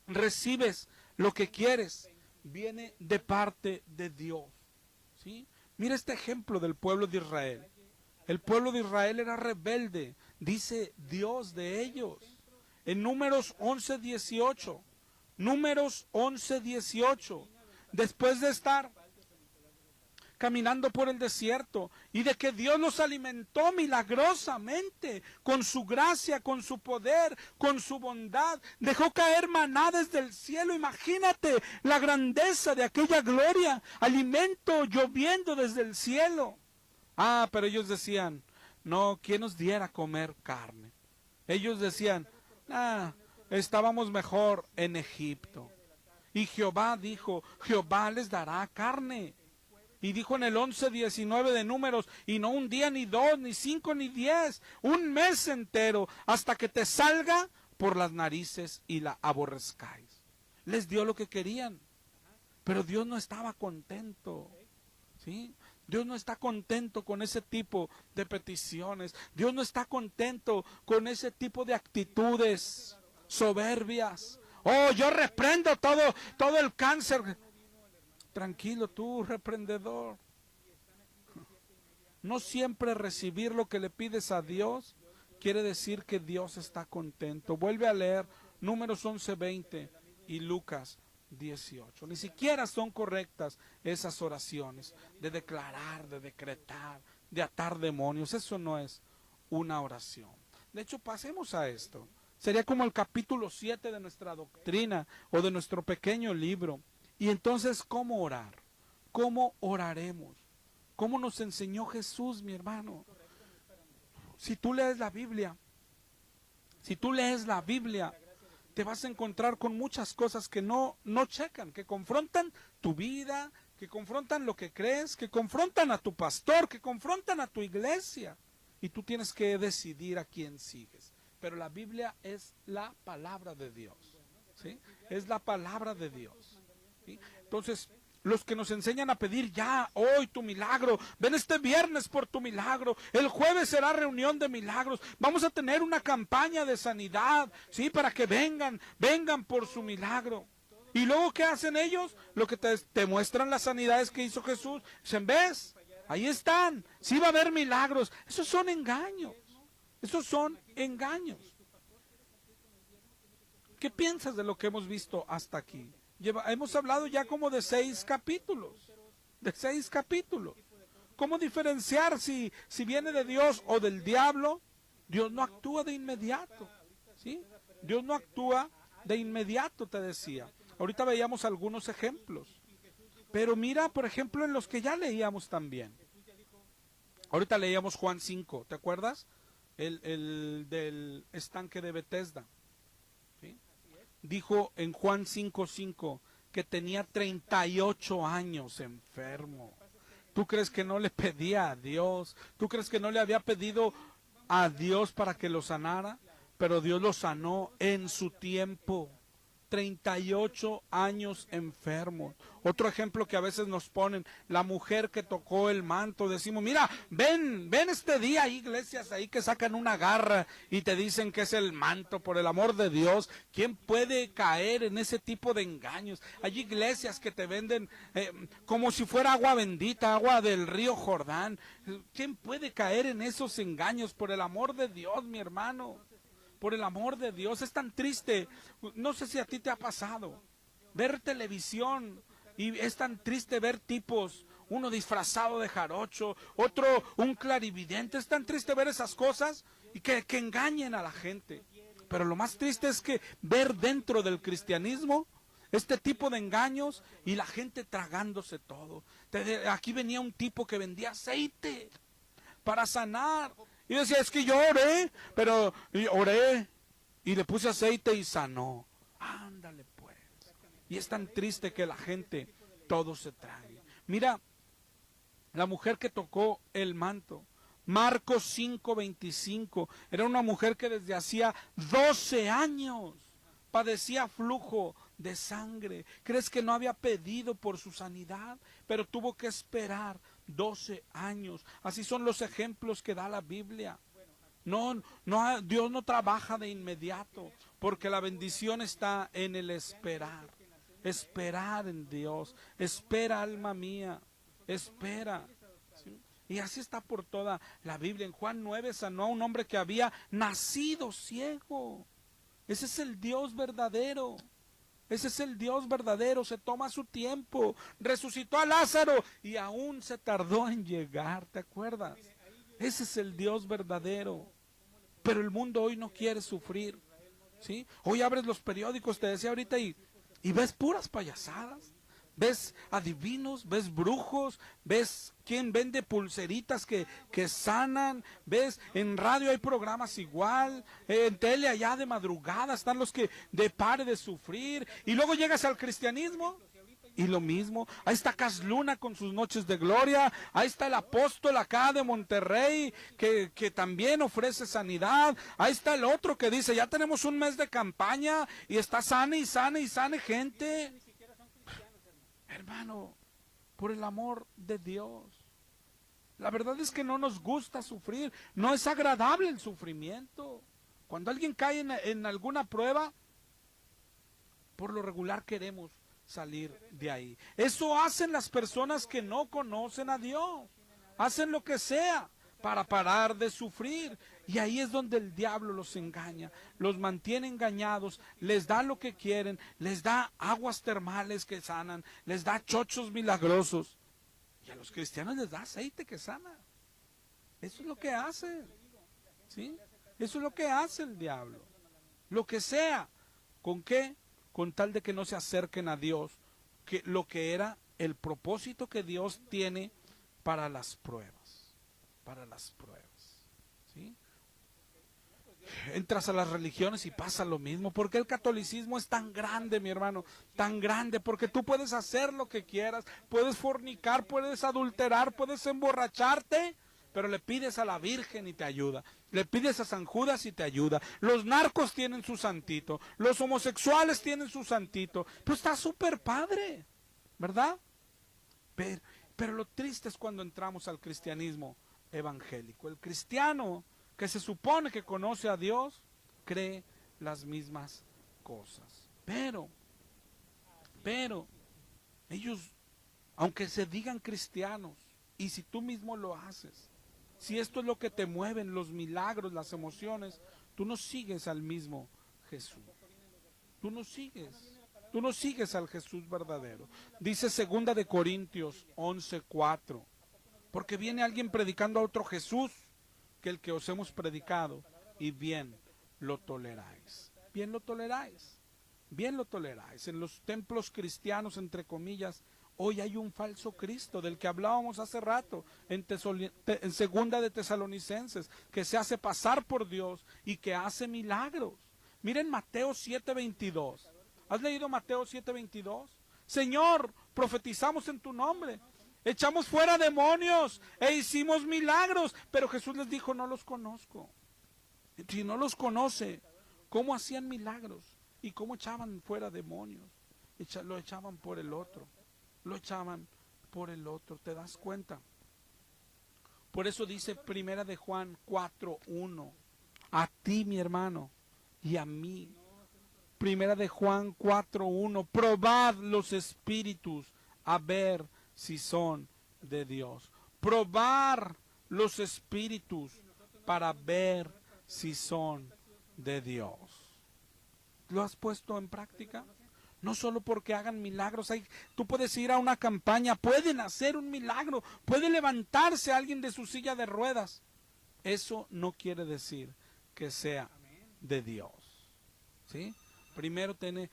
recibes lo que quieres viene de parte de Dios, ¿sí? Mira este ejemplo del pueblo de Israel. El pueblo de Israel era rebelde, dice Dios de ellos. En Números 11:18, después de estar caminando por el desierto y de que Dios los alimentó milagrosamente con su gracia, con su poder, con su bondad, dejó caer maná desde el cielo. Imagínate la grandeza de aquella gloria, alimento lloviendo desde el cielo. Pero ellos decían, no, ¿quién nos diera a comer carne? Ellos decían, estábamos mejor en Egipto. Y Jehová dijo, Jehová les dará carne. Y dijo en el 11:19 de Números, y no un día, ni 2, ni 5, ni 10, un mes entero, hasta que te salga por las narices y la aborrezcáis. Les dio lo que querían, pero Dios no estaba contento, ¿sí? Dios no está contento con ese tipo de peticiones. Dios no está contento con ese tipo de actitudes soberbias. Yo reprendo todo el cáncer. Tranquilo tú, reprendedor. No siempre recibir lo que le pides a Dios quiere decir que Dios está contento. Vuelve a leer Números 11:20 y Lucas 18. Ni siquiera son correctas esas oraciones de declarar, de decretar, de atar demonios. Eso no es una oración. De hecho, pasemos a esto. Sería como el capítulo 7 de nuestra doctrina o de nuestro pequeño libro. Y entonces, ¿cómo orar? ¿Cómo oraremos? ¿Cómo nos enseñó Jesús, mi hermano? Si tú lees la Biblia, te vas a encontrar con muchas cosas que no checan, que confrontan tu vida, que confrontan lo que crees, que confrontan a tu pastor, que confrontan a tu iglesia. Y tú tienes que decidir a quién sigues. Pero la Biblia es la palabra de Dios, ¿sí? Es la palabra de Dios. ¿Sí? Entonces, los que nos enseñan a pedir ya, hoy tu milagro, ven este viernes por tu milagro, el jueves será reunión de milagros, vamos a tener una campaña de sanidad, ¿sí? Para que vengan por su milagro. ¿Y luego qué hacen ellos? Lo que te muestran las sanidades que hizo Jesús. Dicen, ¿ves? Ahí están. Sí va a haber milagros. Esos son engaños. Esos son engaños. ¿Qué piensas de lo que hemos visto hasta aquí? Hemos hablado ya como de 6 capítulos. De 6 capítulos. ¿Cómo diferenciar si viene de Dios o del diablo? Dios no actúa de inmediato. ¿Sí? Dios no actúa de inmediato, te decía. Ahorita veíamos algunos ejemplos. Pero mira, por ejemplo, en los que ya leíamos también. Ahorita leíamos Juan 5, ¿te acuerdas? El del estanque de Betesda. ¿Sí? Dijo en Juan 5:5 que tenía 38 años enfermo. ¿Tú crees que no le pedía a Dios? ¿Tú crees que no le había pedido a Dios para que lo sanara? Pero Dios lo sanó en su tiempo. 38 años enfermo. Otro ejemplo que a veces nos ponen, la mujer que tocó el manto, decimos, mira, ven este día, hay iglesias ahí que sacan una garra y te dicen que es el manto, por el amor de Dios. ¿Quién puede caer en ese tipo de engaños? Hay iglesias que te venden como si fuera agua bendita, agua del río Jordán. ¿Quién puede caer en esos engaños? Por el amor de Dios, mi hermano. Por el amor de Dios, es tan triste. No sé si a ti te ha pasado ver televisión y es tan triste ver tipos, uno disfrazado de jarocho, otro un clarividente. Es tan triste ver esas cosas y que engañen a la gente. Pero lo más triste es que ver dentro del cristianismo este tipo de engaños y la gente tragándose todo. Aquí venía un tipo que vendía aceite para sanar. Y decía, es que yo oré y le puse aceite y sanó. Ándale pues. Y es tan triste que la gente todo se trague. Mira, la mujer que tocó el manto, Marcos 5:25, era una mujer que desde hacía 12 años padecía flujo de sangre. ¿Crees que no había pedido por su sanidad? Pero tuvo que esperar 12 años. Así son los ejemplos que da la Biblia. Dios no trabaja de inmediato, porque la bendición está en el esperar. Esperar en Dios. Espera, alma mía. Espera. ¿Sí? Y así está por toda la Biblia. En Juan 9 sanó a un hombre que había nacido ciego. Ese es el Dios verdadero. Ese es el Dios verdadero, se toma su tiempo. Resucitó a Lázaro y aún se tardó en llegar, ¿te acuerdas? Ese es el Dios verdadero. Pero el mundo hoy no quiere sufrir, ¿sí? Hoy abres los periódicos, te decía ahorita, y ves puras payasadas. Ves adivinos, ves brujos, ves quien vende pulseritas que sanan, ves en radio hay programas igual, en tele allá de madrugada están los que de pare de sufrir, y luego llegas al cristianismo y lo mismo. Ahí está Cas Luna con sus noches de gloria, ahí está el apóstol acá de Monterrey que también ofrece sanidad, ahí está el otro que dice ya tenemos un mes de campaña y está sane y sane y sane gente. Hermano, por el amor de Dios, la verdad es que no nos gusta sufrir, no es agradable el sufrimiento. Cuando alguien cae en alguna prueba, por lo regular queremos salir de ahí. Eso hacen las personas que no conocen a Dios, hacen lo que sea para parar de sufrir. Y ahí es donde el diablo los engaña, los mantiene engañados, les da lo que quieren, les da aguas termales que sanan, les da chochos milagrosos. Y a los cristianos les da aceite que sana. Eso es lo que hace, ¿sí? Eso es lo que hace el diablo. Lo que sea. ¿Con qué? Con tal de que no se acerquen a Dios, que lo que era el propósito que Dios tiene para las pruebas, ¿sí? Entras a las religiones y pasa lo mismo. ¿Por qué el catolicismo es tan grande, mi hermano? Tan grande, porque tú puedes hacer lo que quieras, puedes fornicar, puedes adulterar, puedes emborracharte, pero le pides a la Virgen y te ayuda, le pides a San Judas y te ayuda. Los narcos tienen su santito, los homosexuales tienen su santito, pero está súper padre, ¿verdad? Pero lo triste es cuando entramos al cristianismo evangélico. El cristiano que se supone que conoce a Dios, cree las mismas cosas. Pero Pero ellos, aunque se digan cristianos, y si tú mismo lo haces, si esto es lo que te mueven, los milagros, las emociones, tú no sigues al mismo Jesús. Tú no sigues al Jesús verdadero. Dice 2 Corintios 11:4, porque viene alguien predicando a otro Jesús que el que os hemos predicado, y bien lo toleráis. Bien lo toleráis. Bien lo toleráis. En los templos cristianos, entre comillas, hoy hay un falso Cristo del que hablábamos hace rato en segunda de Tesalonicenses, que se hace pasar por Dios y que hace milagros. Miren Mateo 7:22. ¿Has leído Mateo 7:22? Señor, profetizamos en tu nombre, echamos fuera demonios e hicimos milagros. Pero Jesús les dijo, no los conozco. Si no los conoce, ¿cómo hacían milagros? ¿Y cómo echaban fuera demonios? Lo echaban por el otro. Lo echaban por el otro. ¿Te das cuenta? Por eso dice 1 Juan 4:1. A ti, mi hermano, y a mí. 1 Juan 4:1. Probad los espíritus a ver si son de Dios. Probar los espíritus para ver si son de Dios. ¿Lo has puesto en práctica? No solo porque hagan milagros. Tú puedes ir a una campaña, pueden hacer un milagro, puede levantarse alguien de su silla de ruedas. Eso no quiere decir que sea de Dios. ¿Sí? Primero tiene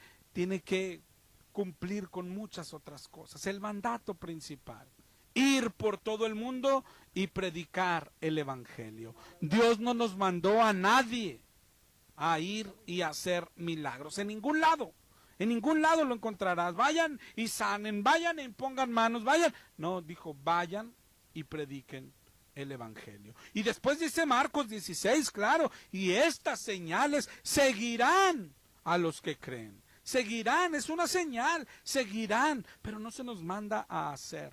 que cumplir con muchas otras cosas. El mandato principal: ir por todo el mundo y predicar el evangelio. Dios no nos mandó a nadie a ir y hacer milagros. En ningún lado lo encontrarás. Vayan y sanen, vayan y pongan manos, vayan. No, dijo, vayan y prediquen el evangelio. Y después dice Marcos 16, claro, y estas señales seguirán a los que creen. Seguirán, es una señal, seguirán, pero no se nos manda a hacer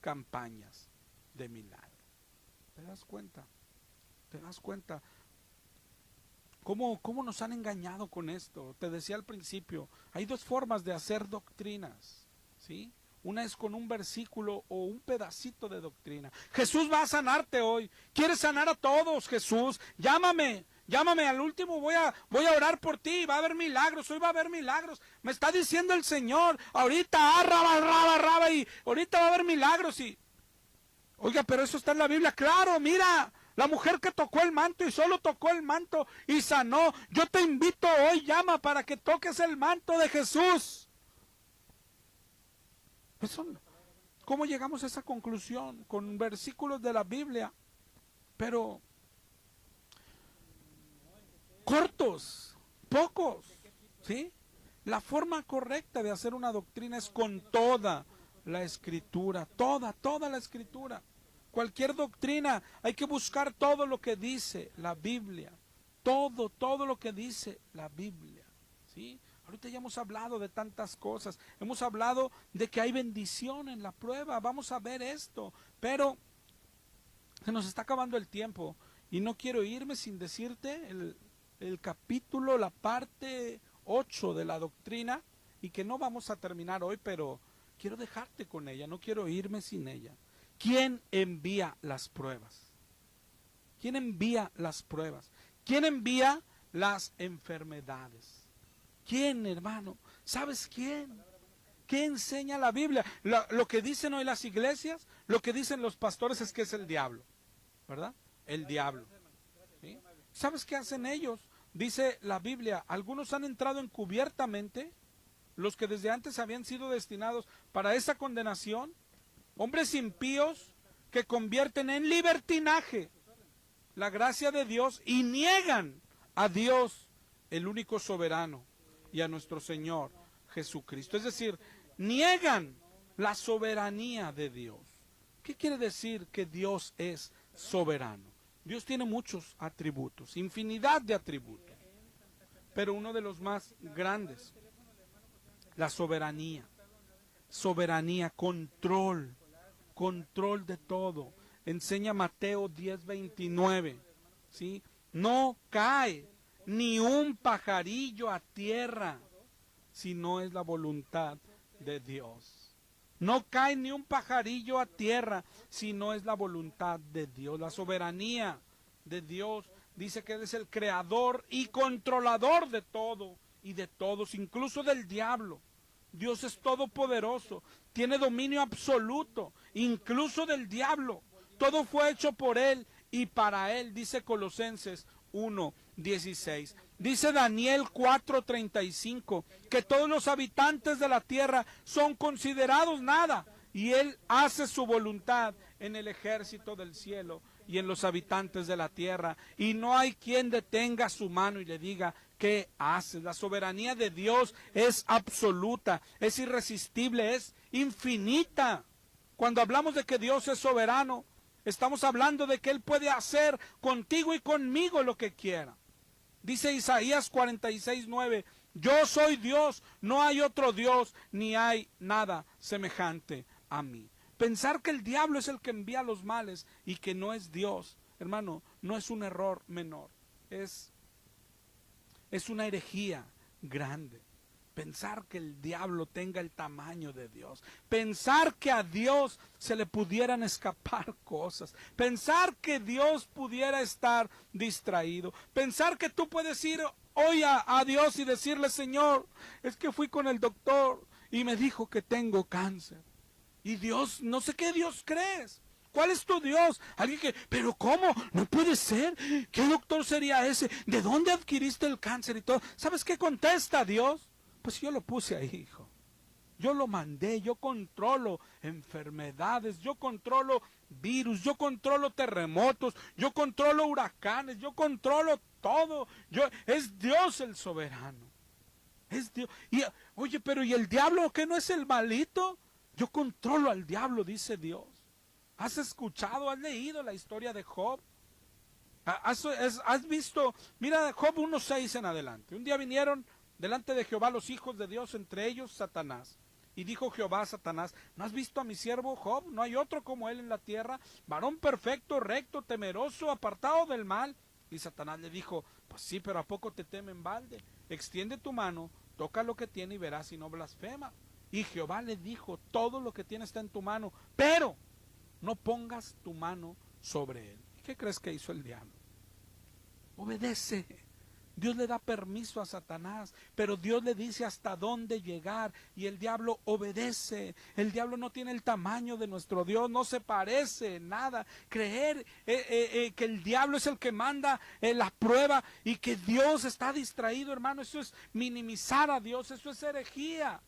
campañas de milagro. ¿Te das cuenta? ¿Te das cuenta? ¿Cómo nos han engañado con esto? Te decía al principio, hay dos formas de hacer doctrinas, ¿sí? Una es con un versículo o un pedacito de doctrina. Jesús va a sanarte hoy. ¿Quieres sanar a todos, Jesús? Llámame al último, voy a orar por ti, va a haber milagros, hoy va a haber milagros. Me está diciendo el Señor, ahorita, raba, y ahorita va a haber milagros. Y, oiga, pero eso está en la Biblia. Claro, mira, la mujer que tocó el manto y solo tocó el manto y sanó. Yo te invito hoy, llama para que toques el manto de Jesús. Eso, ¿cómo llegamos a esa conclusión? Con versículos de la Biblia, pero cortos, pocos, ¿sí? La forma correcta de hacer una doctrina es con toda la Escritura, toda la Escritura. Cualquier doctrina, hay que buscar todo lo que dice la Biblia, todo lo que dice la Biblia, ¿sí? Ahorita ya hemos hablado de tantas cosas, hemos hablado de que hay bendición en la prueba, vamos a ver esto, pero se nos está acabando el tiempo y no quiero irme sin decirte el capítulo, la parte 8 de la doctrina, y que no vamos a terminar hoy, pero quiero dejarte con ella, no quiero irme sin ella. ¿Quién envía las pruebas? ¿Quién envía las pruebas? ¿Quién envía las enfermedades? ¿Quién, hermano? ¿Sabes quién? ¿Qué enseña la Biblia? Lo que dicen hoy las iglesias, lo que dicen los pastores es que es el diablo, ¿verdad? El diablo. ¿Sí? ¿Sabes qué hacen ellos? Dice la Biblia, algunos han entrado encubiertamente, los que desde antes habían sido destinados para esa condenación, hombres impíos que convierten en libertinaje la gracia de Dios y niegan a Dios, el único soberano, y a nuestro Señor Jesucristo. Es decir, niegan la soberanía de Dios. ¿Qué quiere decir que Dios es soberano? Dios tiene muchos atributos, infinidad de atributos, pero uno de los más grandes, la soberanía. Soberanía, control de todo. Enseña Mateo 10:29, ¿sí? No cae ni un pajarillo a tierra si no es la voluntad de Dios. No cae ni un pajarillo a tierra si no es la voluntad de Dios. La soberanía de Dios dice que Él es el creador y controlador de todo y de todos, incluso del diablo. Dios es todopoderoso, tiene dominio absoluto, incluso del diablo. Todo fue hecho por Él y para Él, dice Colosenses 1:16. Dice Daniel 4:35, que todos los habitantes de la tierra son considerados nada, y Él hace su voluntad en el ejército del cielo y en los habitantes de la tierra, y no hay quien detenga su mano y le diga, ¿qué haces? La soberanía de Dios es absoluta, es irresistible, es infinita. Cuando hablamos de que Dios es soberano, estamos hablando de que Él puede hacer contigo y conmigo lo que quiera. Dice Isaías 46:9, yo soy Dios, no hay otro Dios, ni hay nada semejante a mí. Pensar que el diablo es el que envía los males y que no es Dios, hermano, no es un error menor, es una herejía grande. Pensar que el diablo tenga el tamaño de Dios, pensar que a Dios se le pudieran escapar cosas, pensar que Dios pudiera estar distraído, pensar que tú puedes ir hoy a Dios y decirle, Señor, es que fui con el doctor y me dijo que tengo cáncer. Y Dios, no sé qué Dios crees. ¿Cuál es tu Dios? Alguien que, pero ¿cómo? No puede ser. ¿Qué doctor sería ese? ¿De dónde adquiriste el cáncer y todo? ¿Sabes qué contesta Dios? Pues yo lo puse ahí, hijo. Yo lo mandé, yo controlo enfermedades, yo controlo virus, yo controlo terremotos, yo controlo huracanes, yo controlo todo. Es Dios el soberano. Es Dios. Y, oye, pero ¿y el diablo qué no es el malito? Yo controlo al diablo, dice Dios. ¿Has escuchado, has leído la historia de Job? ¿Has visto? Mira, Job 1:6 en adelante. Un día vinieron delante de Jehová los hijos de Dios, entre ellos Satanás. Y dijo Jehová a Satanás, ¿no has visto a mi siervo Job? No hay otro como él en la tierra, varón perfecto, recto, temeroso, apartado del mal. Y Satanás le dijo, pues sí, pero ¿a poco te teme en balde? Extiende tu mano, toca lo que tiene y verás si no blasfema. Y Jehová le dijo, todo lo que tiene está en tu mano, pero no pongas tu mano sobre él. ¿Y qué crees que hizo el diablo? Obedece. Dios le da permiso a Satanás, pero Dios le dice hasta dónde llegar y el diablo obedece. El diablo no tiene el tamaño de nuestro Dios, no se parece en nada. Creer que el diablo es el que manda la prueba y que Dios está distraído, hermano, eso es minimizar a Dios, eso es herejía.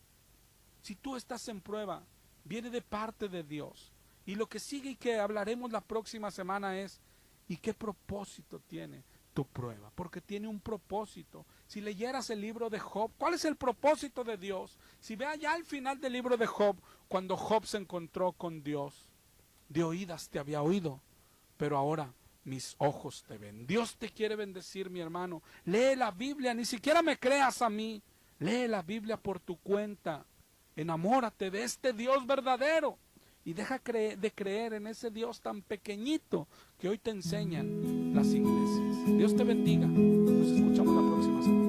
Si tú estás en prueba, viene de parte de Dios. Y lo que sigue y que hablaremos la próxima semana es, ¿y qué propósito tiene tu prueba? Porque tiene un propósito. Si leyeras el libro de Job, ¿cuál es el propósito de Dios? Si ve allá al final del libro de Job, cuando Job se encontró con Dios, de oídas te había oído, pero ahora mis ojos te ven. Dios te quiere bendecir, mi hermano. Lee la Biblia, ni siquiera me creas a mí. Lee la Biblia por tu cuenta. Enamórate de este Dios verdadero y deja de creer en ese Dios tan pequeñito que hoy te enseñan las iglesias. Dios te bendiga. Nos escuchamos la próxima semana.